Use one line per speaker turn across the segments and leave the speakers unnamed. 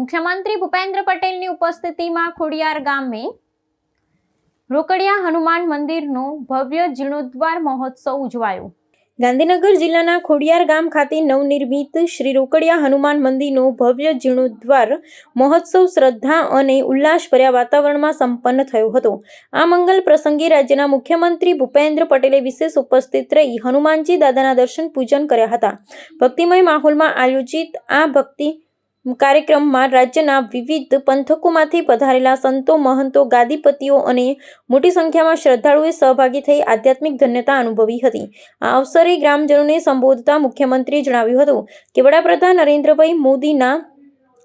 મુખ્યમંત્રી ભૂપેન્દ્ર પટેલની ઉપસ્થિતિમાં ખોડિયાર ગામે રોકડિયા હનુમાન મંદિરનો ભવ્ય જીર્ણોદ્ધાર મહોત્સવ ઉજવાયો। ગાંધીનગર જિલ્લાના ખોડિયાર ગામ ખાતે નવનિર્મિત શ્રી રોકડિયા હનુમાન મંદિરનો ભવ્ય જીર્ણોદ્ધાર મહોત્સવ શ્રદ્ધા અને ઉલ્લાસભર્યા વાતાવરણમાં સંપન્ન થયો હતો। આ મંગલ પ્રસંગે રાજ્યના મુખ્યમંત્રી ભૂપેન્દ્ર પટેલે વિશેષ ઉપસ્થિત રહી હનુમાનજી દાદાના દર્શન પૂજન કર્યા હતા। ભક્તિમય માહોલમાં આયોજિત આ ભક્તિ કાર્યક્રમમાં રાજ્યના વિવિધ પંથકોમાંથી પધારેલા સંતો, મહંતો, ગાદીપતિઓ અને મોટી સંખ્યામાં શ્રદ્ધાળુઓએ સહભાગી થઈ આધ્યાત્મિક ધન્યતા અનુભવી હતી। આ અવસરે ગ્રામજનોને સંબોધતા મુખ્યમંત્રીએ જણાવ્યું હતું કે વડાપ્રધાન નરેન્દ્રભાઈ મોદીના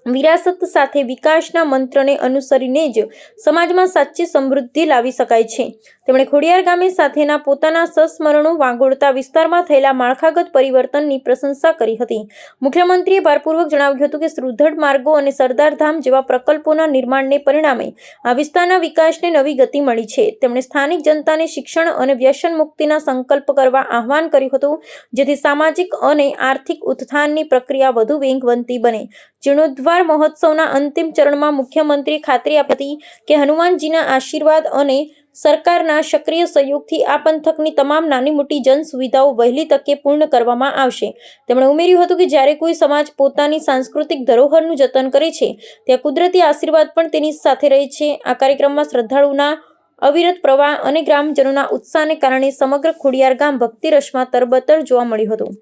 વિરાસત સાથે વિકાસના મંત્રને અનુસરીને જ સમાજમાં સાચી સમૃદ્ધિ લાવી શકાય છે। તેમણે ખોડિયાર ગામે સાથેના પોતાના સંસ્મરણો વાગોળતા વિસ્તારમાં થયેલા માળખાગત પરિવર્તનની પ્રશંસા કરી હતી। મુખ્યમંત્રીએ ભારપૂર્વક જણાવ્યું હતું કે સુદૃઢ માર્ગો અને સરદારધામ જેવા પ્રકલ્પોના નિર્માણને પરિણામે આ વિસ્તારના વિકાસને નવી ગતિ મળી છે। તેમણે સ્થાનિક જનતાને શિક્ષણ અને વ્યસન મુક્તિના સંકલ્પ કરવા આહ્વાન કર્યું હતું, જેથી સામાજિક અને આર્થિક ઉત્થાનની પ્રક્રિયા વધુ વેગવંતી બને। જીર્ણોદ્ધાર મહોત્સવના અંતિમ ચરણમાં મુખ્યમંત્રીએ ખાતરી આપી હતી કે હનુમાનજીના આશીર્વાદ અને સરકારના સક્રિય સહયોગથી આ પંથકની તમામ નાની મોટી જન સુવિધાઓ વહેલી તકે પૂર્ણ કરવામાં આવશે। તેમણે ઉમેર્યું હતું કે જ્યારે કોઈ સમાજ પોતાની સાંસ્કૃતિક ધરોહરનું જતન કરે છે, ત્યાં કુદરતી આશીર્વાદ પણ તેની સાથે રહે છે। આ કાર્યક્રમમાં શ્રદ્ધાળુઓના અવિરત પ્રવાહ અને ગ્રામજનોના ઉત્સાહને કારણે સમગ્ર ખોડિયાર ગામ ભક્તિ રસમાં તરબતર જોવા મળ્યું હતું।